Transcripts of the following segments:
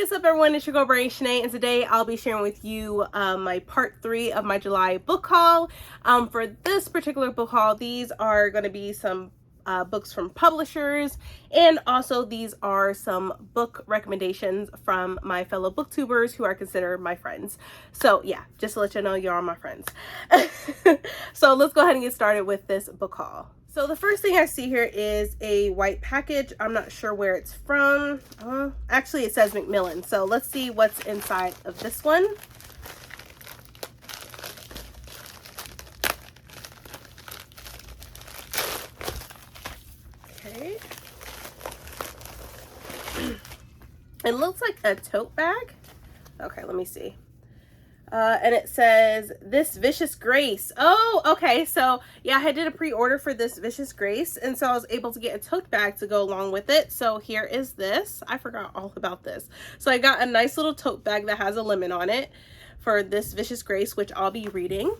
What's up everyone, it's your girl Brady Shanae, and today I'll be sharing with you my part 3 of my July book haul. For this particular book haul, these are going to be some books from publishers, and also these are some book recommendations from my fellow booktubers who are considered my friends. So yeah, just to let you know, you're all my friends. So let's go ahead and get started with this book haul. So the first thing I see here is a white package. I'm not sure where it's from. Actually, it says Macmillan. So let's see what's inside of this one. Okay. It looks like a tote bag. Okay, let me see. And it says, This Vicious Grace. Oh, okay. So, yeah, I did a pre-order for This Vicious Grace, and so I was able to get a tote bag to go along with it. So here is this. I forgot all about this. So I got a nice little tote bag that has a lemon on it for This Vicious Grace, which I'll be reading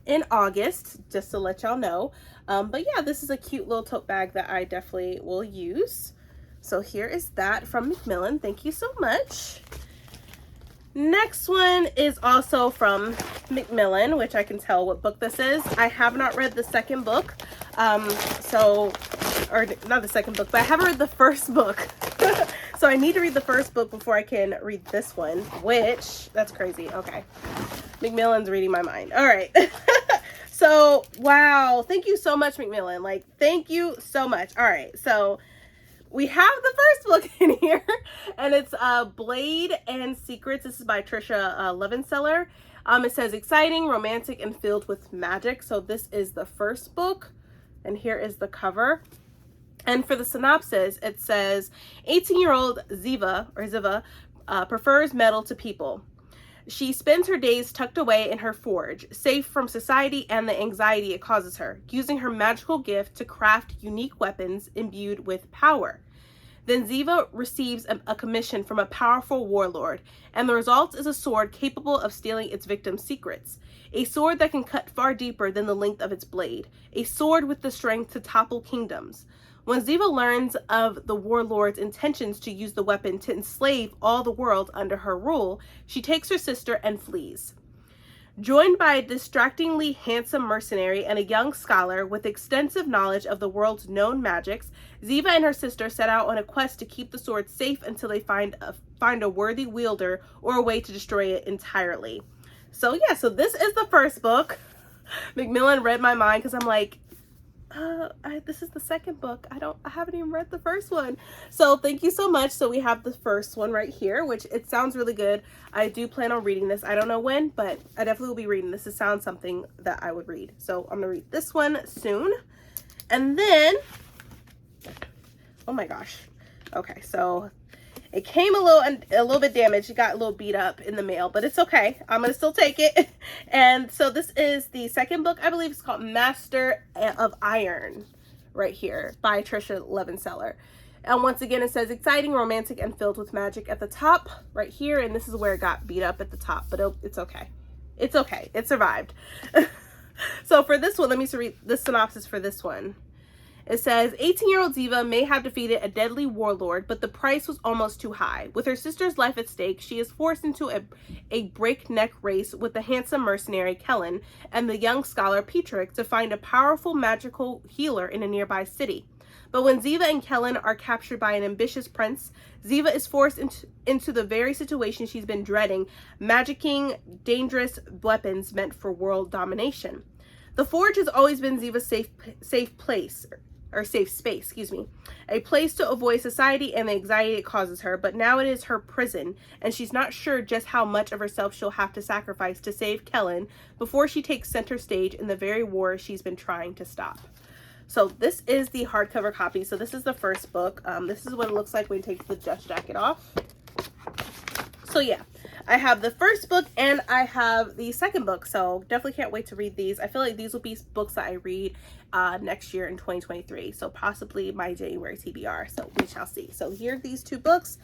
in August, just to let y'all know. But yeah, this is a cute little tote bag that I definitely will use. So here is that from Macmillan. Thank you so much. Next one is also from Macmillan, which I can tell what book this is. I have not read the second book, or not the second book, but I haven't read the first book. So I need to read the first book before I can read this one, which, that's crazy. Okay. Macmillan's reading my mind. All right. So, wow. Thank you so much, Macmillan. Like, thank you so much. All right. So, we have the first book in here, and it's Blade and Secrets. This is by Trisha Levenseller. It says exciting, romantic, and filled with magic. So this is the first book, and here is the cover. And for the synopsis, it says 18-year-old Ziva prefers metal to people. She spends her days tucked away in her forge, safe from society and the anxiety it causes her, using her magical gift to craft unique weapons imbued with power. Then Ziva receives a commission from a powerful warlord, and the result is a sword capable of stealing its victim's secrets. A sword that can cut far deeper than the length of its blade. A sword with the strength to topple kingdoms. When Ziva learns of the warlord's intentions to use the weapon to enslave all the world under her rule, she takes her sister and flees. Joined by a distractingly handsome mercenary and a young scholar with extensive knowledge of the world's known magics, Ziva and her sister set out on a quest to keep the sword safe until they find a worthy wielder or a way to destroy it entirely. So yeah, so this is the first book. Macmillan read my mind because I'm like, this is the second book. I haven't even read the first one. So thank you so much. So we have the first one right here, which it sounds really good. I do plan on reading this. I don't know when, but I definitely will be reading this. It sounds something that I would read. So I'm gonna read this one soon. And then, oh my gosh. Okay, so it came a little bit damaged. It got a little beat up in the mail, but it's okay. I'm going to still take it. And so this is the second book. I believe it's called Master of Iron right here by Trisha Levenseller. And once again, it says exciting, romantic, and filled with magic at the top right here. And this is where it got beat up at the top, but it's okay. It's okay. It survived. So for this one, let me read the synopsis for this one. It says, 18-year-old Ziva may have defeated a deadly warlord, but the price was almost too high. With her sister's life at stake, she is forced into a breakneck race with the handsome mercenary Kellen and the young scholar Petrick to find a powerful magical healer in a nearby city. But when Ziva and Kellen are captured by an ambitious prince, Ziva is forced into the very situation she's been dreading, magicking dangerous weapons meant for world domination. The forge has always been Ziva's safe space, a place to avoid society and the anxiety it causes her, but now it is her prison, and she's not sure just how much of herself she'll have to sacrifice to save Kellen before she takes center stage in the very war she's been trying to stop. So this is the hardcover copy. So this is the first book. This is what it looks like when you take the dust jacket off. So yeah, I have the first book and I have the second book, so definitely can't wait to read these. I feel like these will be books that I read next year in 2023, so possibly my January TBR, so we shall see. So here are these two books,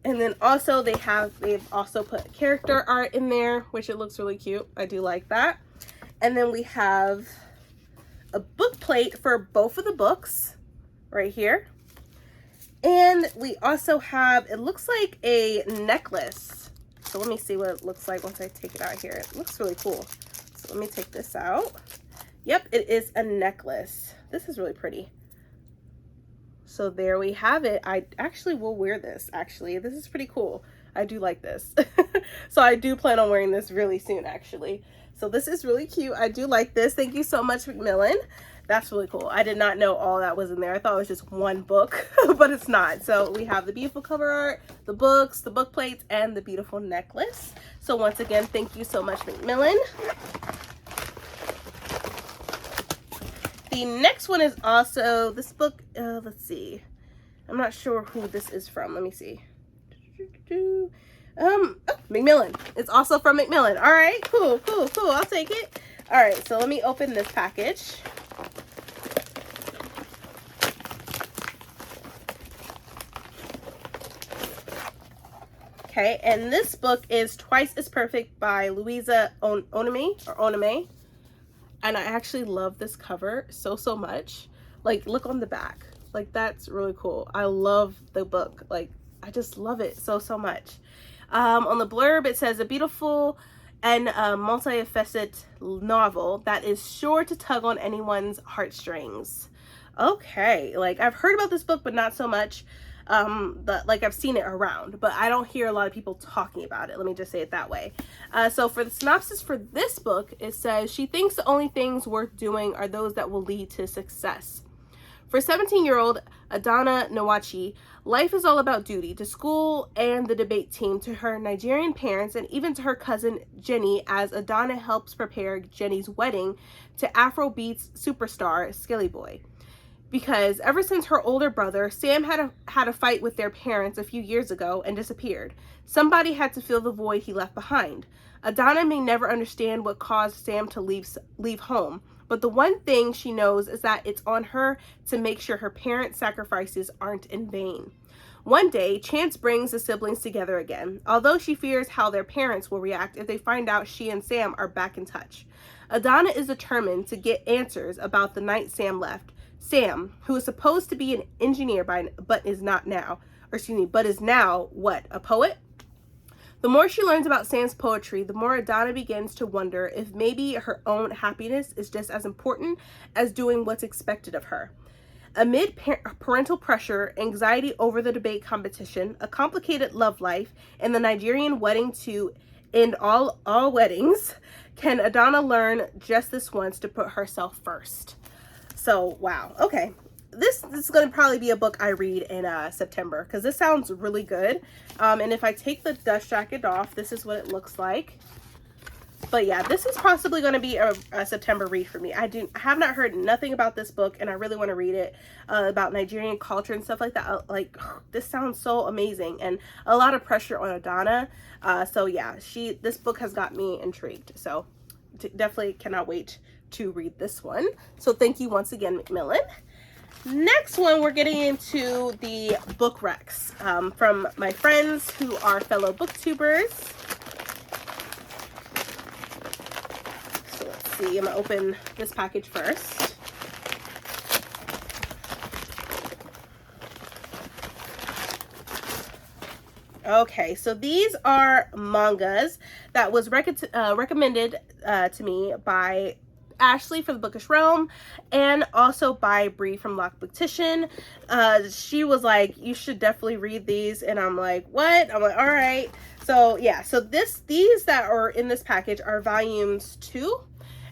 and then also they've also put character art in there, which it looks really cute. I do like that. And then we have a book plate for both of the books right here. And we also have, it looks like a necklace. So let me see what it looks like once I take it out here. It looks really cool. So let me take this out. Yep, it is a necklace. This is really pretty. So there we have it. I actually will wear this, actually. This is pretty cool. I do like this. So I do plan on wearing this really soon, actually. So this is really cute. I do like this. Thank you so much, Macmillan. That's really cool. I did not know all that was in there. I thought it was just one book, but it's not. So we have the beautiful cover art, the books, the book plates, and the beautiful necklace. So once again, thank you so much, Macmillan. The next one is also this book. Let's see. I'm not sure who this is from. Let me see. Oh, Macmillan. It's also from Macmillan. All right, cool. I'll take it. All right, so let me open this package. Okay, and this book is Twice as Perfect by Louisa Onome. And I actually love this cover so much. Like, look on the back. Like, that's really cool. I love the book. Like, I just love it so much. On the blurb, it says, a beautiful and multifaceted novel that is sure to tug on anyone's heartstrings. Okay, like, I've heard about this book, but not so much. Like, I've seen it around, but I don't hear a lot of people talking about it. Let me just say it that way. So for the synopsis for this book, it says, she thinks the only things worth doing are those that will lead to success. For 17-year-old Adana Nwachi, life is all about duty, to school and the debate team, to her Nigerian parents, and even to her cousin Jenny, as Adana helps prepare Jenny's wedding to Afrobeats superstar Skilly Boy. Because ever since her older brother, Sam had a fight with their parents a few years ago and disappeared. Somebody had to fill the void he left behind. Adana may never understand what caused Sam to leave home, but the one thing she knows is that it's on her to make sure her parents' sacrifices aren't in vain. One day, chance brings the siblings together again, although she fears how their parents will react if they find out she and Sam are back in touch. Adana is determined to get answers about the night Sam left. Sam, who is supposed to be an engineer but is now what, a poet? The more she learns about Sam's poetry, the more Adana begins to wonder if maybe her own happiness is just as important as doing what's expected of her. Amid parental pressure, anxiety over the debate competition, a complicated love life, and the Nigerian wedding to end all weddings, can Adana learn just this once to put herself first? So, wow. Okay. This is going to probably be a book I read in September, because this sounds really good. And if I take the dust jacket off, this is what it looks like. But yeah, this is possibly going to be a September read for me. I have not heard nothing about this book, and I really want to read it, about Nigerian culture and stuff like that. Like, this sounds so amazing, and a lot of pressure on Adana. So yeah, this book has got me intrigued. So definitely cannot wait to read this one. So thank you once again, Macmillan. Next one, we're getting into the book recs from my friends who are fellow booktubers. So let's see, I'm gonna open this package first. Okay, so these are mangas that was recommended to me by Ashley from the Bookish Realm, and also by Bree from Lock Booktition. She was like, you should definitely read these, and I'm like, what? I'm like, all right. So yeah, so these that are in this package are volumes 2,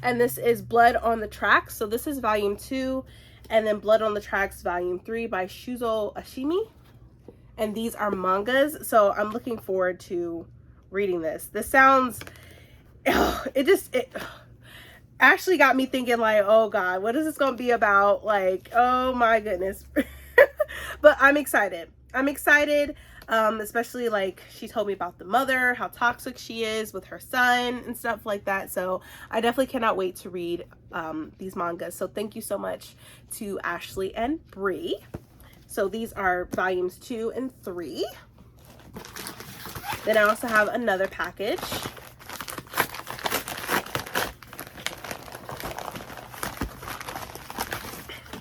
and this is Blood on the Tracks. So this is volume 2, and then Blood on the Tracks volume 3 by Shuzo Ashimi. And these are mangas, so I'm looking forward to reading this. This sounds, it actually got me thinking, like, oh god, what is this gonna be about? Like, oh my goodness. But I'm excited, especially, like, she told me about the mother, how toxic she is with her son and stuff like that. So I definitely cannot wait to read these mangas. So thank you so much to Ashley and Bree. So these are volumes 2 and 3. Then I also have another package.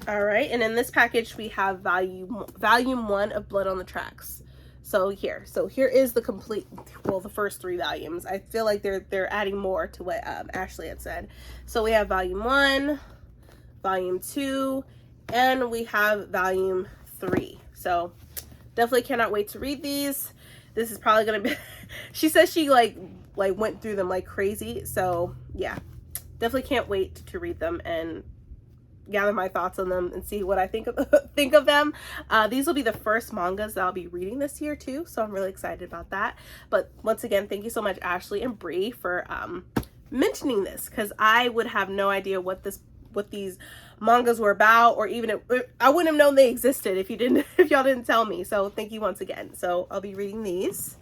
All right, and in this package we have volume 1 of Blood on the Tracks. So here is the complete, well, the first 3 volumes. I feel like they're adding more to what Ashley had said. So we have volume 1, volume 2, and we have volume 3. So definitely cannot wait to read these. This is probably gonna be she says she like went through them like crazy. So yeah, definitely can't wait to read them and gather my thoughts on them and see what I think of them. These will be the first mangas that I'll be reading this year too, so I'm really excited about that. But once again, thank you so much, Ashley and Bree, for mentioning this, because I would have no idea what these mangas were about, or even I wouldn't have known they existed if y'all didn't tell me. So thank you once again. So I'll be reading these.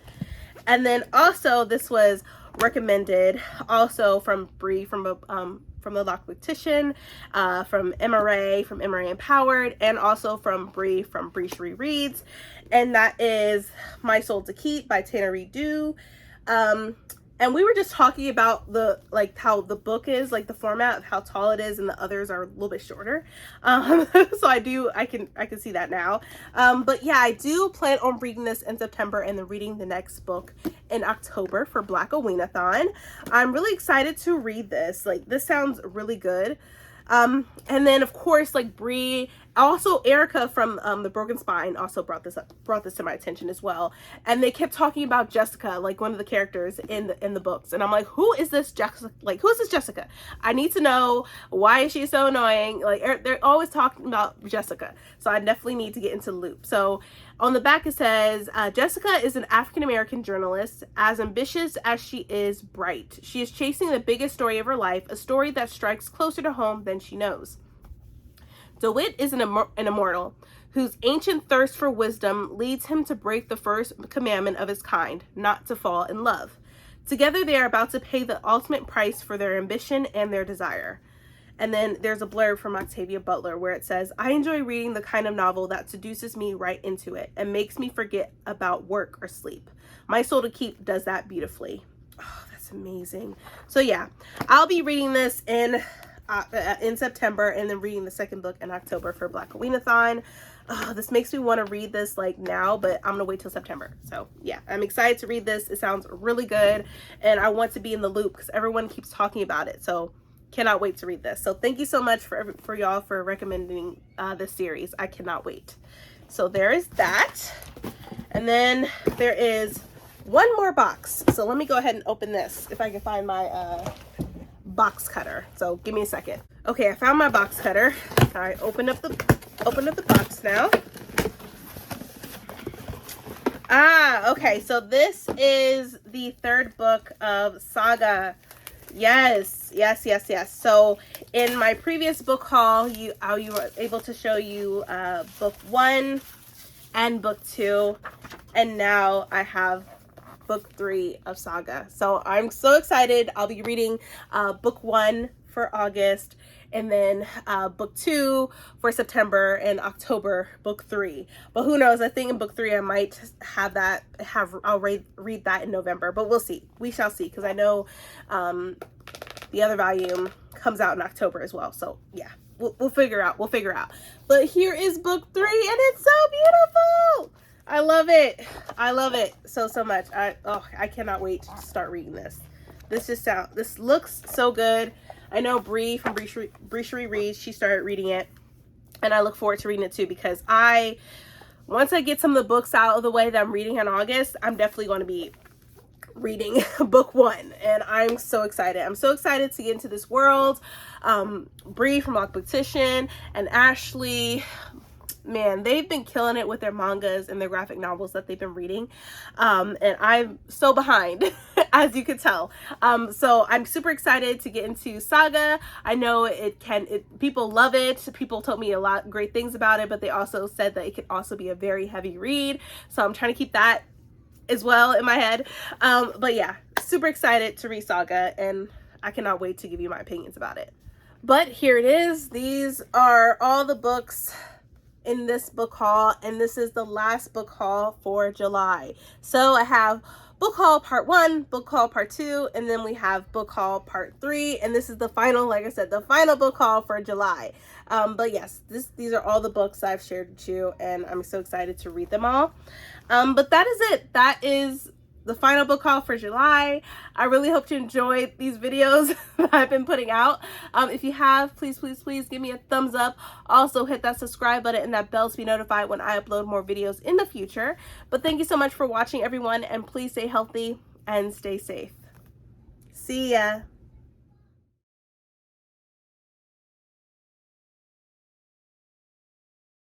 And then also this was recommended also from Bree from the Lockpictician, from MRA Empowered, and also from Bree from Bree Reads, and that is My Soul to Keep by Tanner Reed. And we were just talking about how the book is, like the format of how tall it is, and the others are a little bit shorter. So I can see that now. But yeah, I do plan on reading this in September and then reading the next book in October for Black Aweenathon. I'm really excited to read this. Like, this sounds really good. And then of course, like Bree, also Erica from the Broken Spine also brought this to my attention as well. And they kept talking about Jessica, like one of the characters in the books, and I'm like, who is this Jessica? Like, who is this Jessica? I need to know, why is she so annoying? Like, they're always talking about Jessica, so I definitely need to get into the loop. So on the back it says, Jessica is an African-American journalist, as ambitious as she is bright. She is chasing the biggest story of her life, a story that strikes closer to home than she knows. DeWitt is an immortal whose ancient thirst for wisdom leads him to break the first commandment of his kind, not to fall in love. Together they are about to pay the ultimate price for their ambition and their desire. And then there's a blurb from Octavia Butler where it says, I enjoy reading the kind of novel that seduces me right into it and makes me forget about work or sleep. My Soul to Keep does that beautifully. Oh, that's amazing. So yeah, I'll be reading this in September, and then reading the second book in October for Black Aweenathon. This makes me want to read this like now, but I'm gonna wait till September. So yeah, I'm excited to read this. It sounds really good, and I want to be in the loop because everyone keeps talking about it. So cannot wait to read this. So thank you so much for y'all for recommending this series. I cannot wait. So there is that, and then there is one more box. So let me go ahead and open this if I can find my box cutter. So give me a second. Okay, I found my box cutter. All right, open up the box now. Okay, so this is the third book of Saga. Yes. So in my previous book haul, you were able to show you book 1 and book 2, and now I have book 3 of Saga. So I'm so excited. I'll be reading book 1 for August, and then book 2 for September, and October book 3. But who knows? I think in book 3 I might I'll read that in November, but we'll see. We shall see, because I know the other volume comes out in October as well. So yeah, we'll figure out. But here is book 3, and it's so beautiful. I love it so much. I cannot wait to start reading this. This looks so good. I know Bree from Bree Reads, she started reading it, and I look forward to reading it too, because once I get some of the books out of the way that I'm reading in August, I'm definitely going to be reading book 1, and I'm so excited. I'm so excited to get into this world. Bree from Lockpictician and Ashley, man, they've been killing it with their mangas and their graphic novels that they've been reading, and I'm so behind as you could tell. So I'm super excited to get into Saga. I know people love it. People told me a lot of great things about it, but they also said that it could also be a very heavy read, so I'm trying to keep that as well in my head. But yeah, super excited to read Saga, and I cannot wait to give you my opinions about it. But here it is. These are all the books in this book haul, and this is the last book haul for July. So I have book haul part 1, book haul part 2, and then we have book haul part 3, and this is the final, like I said, the final book haul for July. But yes, these are all the books I've shared with you, and I'm so excited to read them all. But that is it. That is the final book haul for July. I really hope you enjoyed these videos that I've been putting out. If you have, please give me a thumbs up. Also hit that subscribe button and that bell to be notified when I upload more videos in the future. But thank you so much for watching, everyone, and please stay healthy and stay safe. See ya.